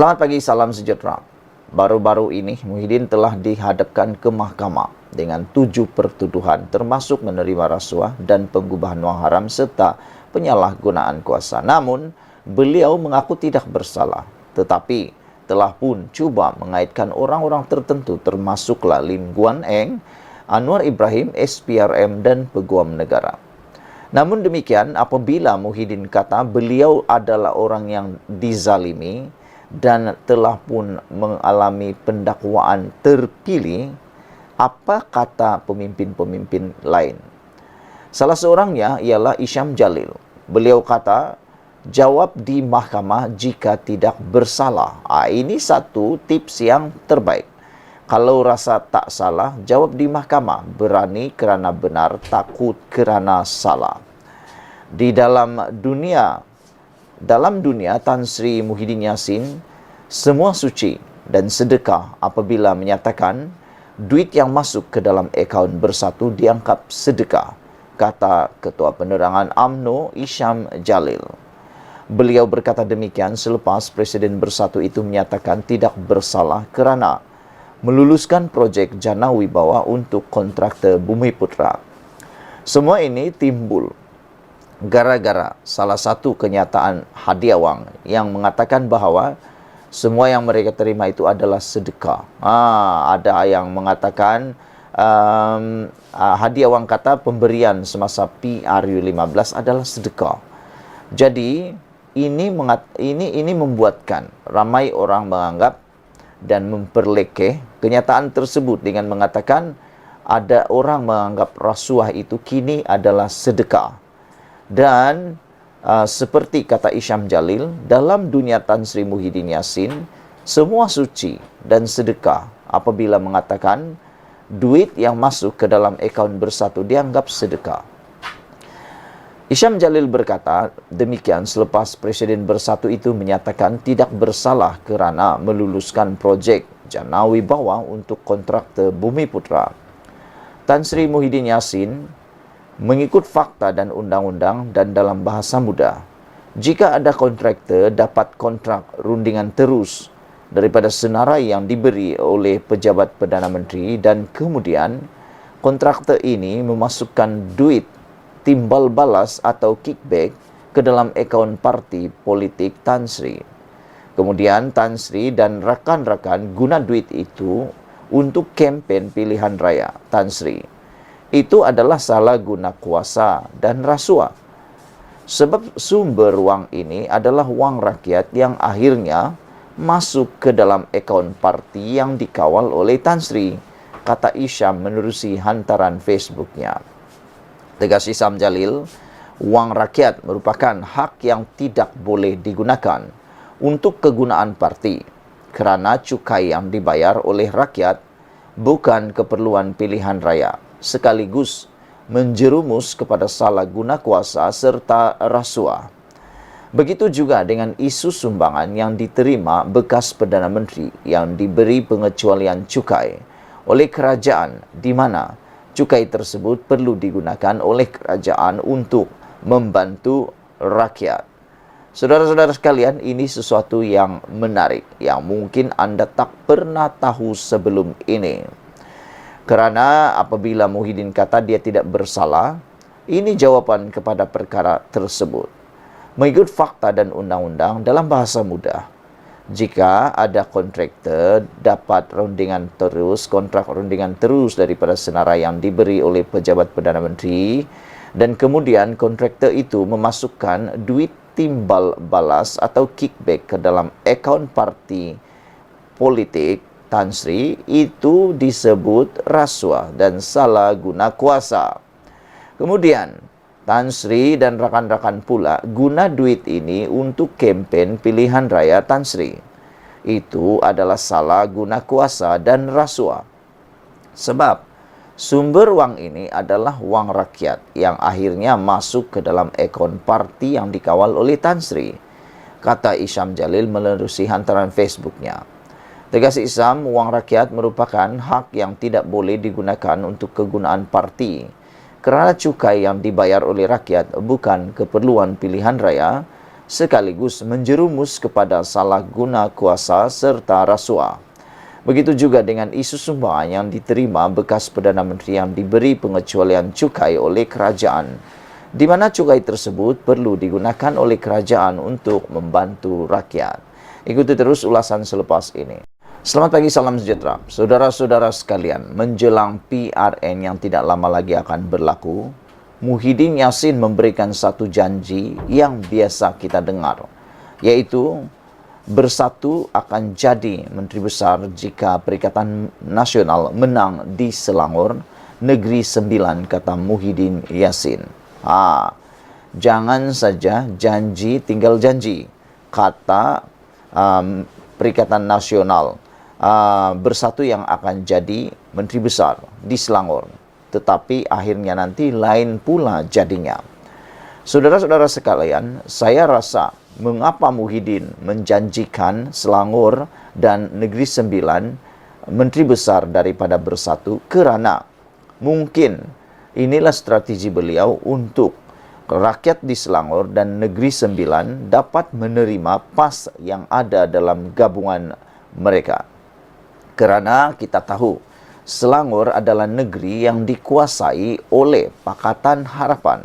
Selamat pagi, salam sejahtera. Baru-baru ini Muhyiddin telah dihadapkan ke mahkamah dengan 7 pertuduhan termasuk menerima rasuah dan pengubahan wang haram serta penyalahgunaan kuasa. Namun, beliau mengaku tidak bersalah, tetapi telah pun cuba mengaitkan orang-orang tertentu termasuklah Lim Guan Eng, Anwar Ibrahim, SPRM dan Peguam Negara. Namun demikian, apabila Muhyiddin kata beliau adalah orang yang dizalimi dan telah pun mengalami pendakwaan terpilih, apa kata pemimpin-pemimpin lain? Salah seorangnya ialah Isyam Jalil. Beliau kata, jawab di mahkamah jika tidak bersalah. Ini satu tips yang terbaik. Kalau rasa tak salah, jawab di mahkamah. Berani kerana benar, takut kerana salah. Di dalam dunia Tan Sri Muhyiddin Yassin, semua suci dan sedekah apabila menyatakan duit yang masuk ke dalam akaun Bersatu dianggap sedekah, kata Ketua Penerangan UMNO Isyam Jalil. Beliau berkata demikian selepas Presiden Bersatu itu menyatakan tidak bersalah kerana meluluskan projek Jana Wibawa untuk kontraktor Bumiputra. Semua ini timbul gara-gara salah satu kenyataan hadiah wang yang mengatakan bahawa semua yang mereka terima itu adalah sedekah. Ada yang mengatakan hadiah wang kata pemberian semasa PRU15 adalah sedekah. Jadi ini membuatkan ramai orang menganggap dan memperlekeh kenyataan tersebut dengan mengatakan ada orang menganggap rasuah itu kini adalah sedekah. Dan seperti kata Isyam Jalil, dalam dunia Tan Sri Muhyiddin Yassin, semua suci dan sedekah apabila mengatakan duit yang masuk ke dalam akaun Bersatu dianggap sedekah. Isyam Jalil berkata demikian selepas Presiden Bersatu itu menyatakan tidak bersalah kerana meluluskan projek Jana Wibawa untuk kontraktor Bumiputra. Tan Sri Muhyiddin Yassin mengikut fakta dan undang-undang dan dalam bahasa mudah, jika ada kontraktor dapat kontrak rundingan terus daripada senarai yang diberi oleh pejabat Perdana Menteri dan kemudian kontraktor ini memasukkan duit timbal balas atau kickback ke dalam akaun parti politik Tan Sri. Kemudian Tan Sri dan rakan-rakan guna duit itu untuk kempen pilihan raya Tan Sri. Itu adalah salah guna kuasa dan rasuah. Sebab sumber wang ini adalah wang rakyat yang akhirnya masuk ke dalam akaun parti yang dikawal oleh Tan Sri, kata Isyam menerusi hantaran Facebooknya. Tegas Isyam Jalil, wang rakyat merupakan hak yang tidak boleh digunakan untuk kegunaan parti kerana cukai yang dibayar oleh rakyat bukan keperluan pilihan raya, sekaligus menjerumus kepada salah guna kuasa serta rasuah. Begitu juga dengan isu sumbangan yang diterima bekas Perdana Menteri yang diberi pengecualian cukai oleh kerajaan, di mana cukai tersebut perlu digunakan oleh kerajaan untuk membantu rakyat. Saudara-saudara sekalian, ini sesuatu yang menarik yang mungkin anda tak pernah tahu sebelum ini. Kerana apabila Muhyiddin kata dia tidak bersalah, ini jawapan kepada perkara tersebut. Mengikut fakta dan undang-undang dalam bahasa mudah, jika ada kontraktor dapat kontrak rundingan terus daripada senarai yang diberi oleh pejabat Perdana Menteri dan kemudian kontraktor itu memasukkan duit timbal balas atau kickback ke dalam akaun parti politik Tan Sri, itu disebut rasuah dan salah guna kuasa. Kemudian, Tan Sri dan rakan-rakan pula guna duit ini untuk kempen pilihan raya Tan Sri. Itu adalah salah guna kuasa dan rasuah. Sebab, sumber wang ini adalah wang rakyat yang akhirnya masuk ke dalam akaun parti yang dikawal oleh Tan Sri, kata Isyam Jalil menerusi hantaran Facebooknya. Tegas Isyam, wang rakyat merupakan hak yang tidak boleh digunakan untuk kegunaan parti kerana cukai yang dibayar oleh rakyat bukan keperluan pilihan raya, sekaligus menjerumus kepada salah guna kuasa serta rasuah. Begitu juga dengan isu sumbangan yang diterima bekas Perdana Menteri yang diberi pengecualian cukai oleh kerajaan, di mana cukai tersebut perlu digunakan oleh kerajaan untuk membantu rakyat. Ikuti terus ulasan selepas ini. Selamat pagi, salam sejahtera. Saudara-saudara sekalian, menjelang PRN yang tidak lama lagi akan berlaku, Muhyiddin Yassin memberikan satu janji yang biasa kita dengar, yaitu bersatu akan jadi Menteri Besar jika Perikatan Nasional menang di Selangor, Negeri Sembilan, kata Muhyiddin Yassin. Jangan saja janji tinggal janji, kata Perikatan Nasional. Bersatu yang akan jadi Menteri Besar di Selangor, tetapi akhirnya nanti lain pula jadinya. Saudara-saudara sekalian, saya rasa mengapa Muhyiddin menjanjikan Selangor dan Negeri Sembilan Menteri Besar daripada bersatu, kerana mungkin inilah strategi beliau untuk rakyat di Selangor dan Negeri Sembilan dapat menerima PAS yang ada dalam gabungan mereka. Kerana kita tahu Selangor adalah negeri yang dikuasai oleh Pakatan Harapan.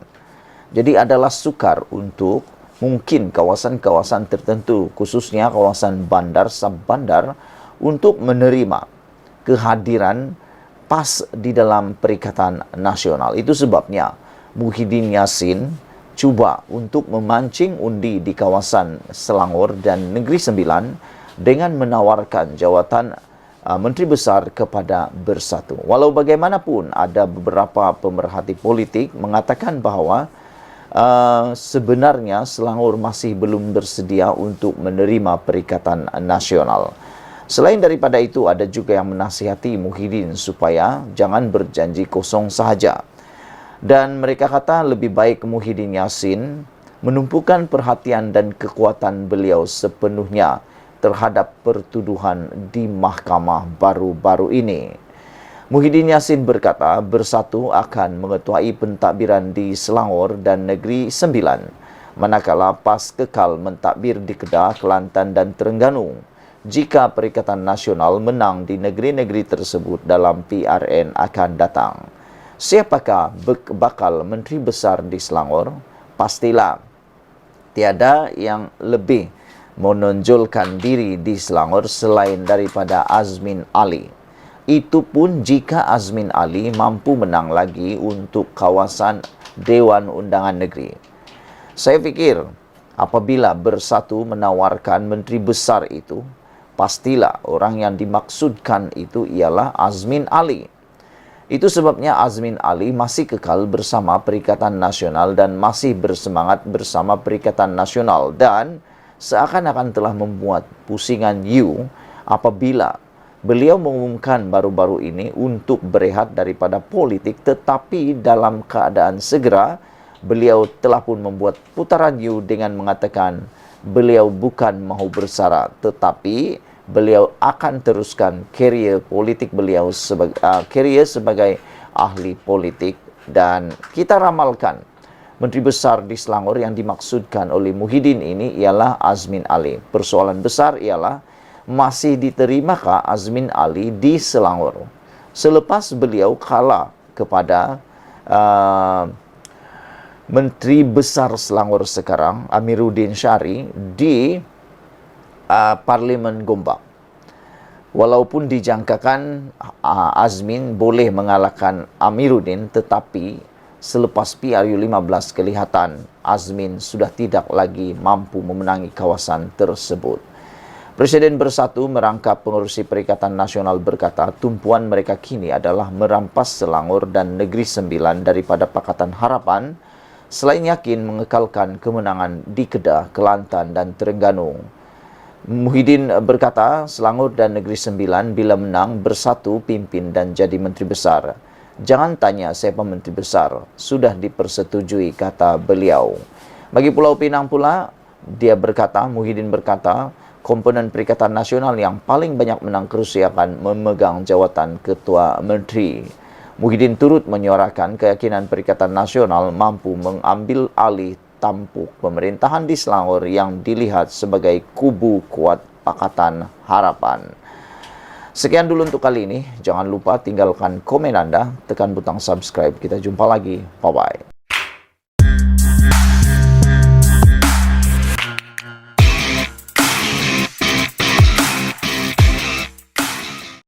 Jadi adalah sukar untuk mungkin kawasan-kawasan tertentu, khususnya kawasan bandar, sub-bandar, untuk menerima kehadiran PAS di dalam Perikatan Nasional. Itu sebabnya Muhyiddin Yassin cuba untuk memancing undi di kawasan Selangor dan Negeri Sembilan dengan menawarkan jawatan Menteri Besar kepada bersatu. Walau bagaimanapun, ada beberapa pemerhati politik mengatakan bahawa sebenarnya Selangor masih belum bersedia untuk menerima Perikatan Nasional. Selain daripada itu, ada juga yang menasihati Muhyiddin supaya jangan berjanji kosong sahaja. Dan mereka kata lebih baik Muhyiddin Yassin menumpukan perhatian dan kekuatan beliau sepenuhnya terhadap pertuduhan di mahkamah baru-baru ini. Muhyiddin Yassin berkata bersatu akan mengetuai pentadbiran di Selangor dan Negeri Sembilan, manakala PAS kekal mentadbir di Kedah, Kelantan dan Terengganu jika Perikatan Nasional menang di negeri-negeri tersebut dalam PRN akan datang. Siapakah bakal Menteri Besar di Selangor? Pastilah tiada yang lebih menonjolkan diri di Selangor selain daripada Azmin Ali. Itu pun jika Azmin Ali mampu menang lagi untuk kawasan Dewan Undangan Negeri. Saya fikir apabila bersatu menawarkan Menteri Besar itu, pastilah orang yang dimaksudkan itu ialah Azmin Ali. Itu sebabnya Azmin Ali masih kekal bersama Perikatan Nasional dan masih bersemangat bersama Perikatan Nasional, dan seakan-akan telah membuat pusingan apabila beliau mengumumkan baru-baru ini untuk berehat daripada politik, tetapi dalam keadaan segera beliau telah pun membuat putaran dengan mengatakan beliau bukan mahu bersara, tetapi beliau akan teruskan karier politik beliau sebagai ahli politik. Dan kita ramalkan Menteri Besar di Selangor yang dimaksudkan oleh Muhyiddin ini ialah Azmin Ali. Persoalan besar ialah masih diterimakah Azmin Ali di Selangor selepas beliau kalah kepada Menteri Besar Selangor sekarang, Amiruddin Syari, di Parlimen Gombak. Walaupun dijangkakan Azmin boleh mengalahkan Amiruddin, tetapi selepas PRU15 kelihatan Azmin sudah tidak lagi mampu memenangi kawasan tersebut. Presiden Bersatu merangkap pengurusi Perikatan Nasional berkata tumpuan mereka kini adalah merampas Selangor dan Negeri Sembilan daripada Pakatan Harapan, selain yakin mengekalkan kemenangan di Kedah, Kelantan dan Terengganu. Muhyiddin berkata Selangor dan Negeri Sembilan bila menang bersatu pimpin dan jadi Menteri Besar. Jangan tanya siapa Menteri Besar, sudah dipersetujui, kata beliau. Bagi Pulau Pinang pula, Muhyiddin berkata, komponen Perikatan Nasional yang paling banyak menang kerusi akan memegang jawatan Ketua Menteri. Muhyiddin turut menyuarakan keyakinan Perikatan Nasional mampu mengambil alih tampuk pemerintahan di Selangor yang dilihat sebagai kubu kuat Pakatan Harapan. Sekian dulu untuk kali ini. Jangan lupa tinggalkan komen Anda, tekan butang subscribe. Kita jumpa lagi. Bye-bye.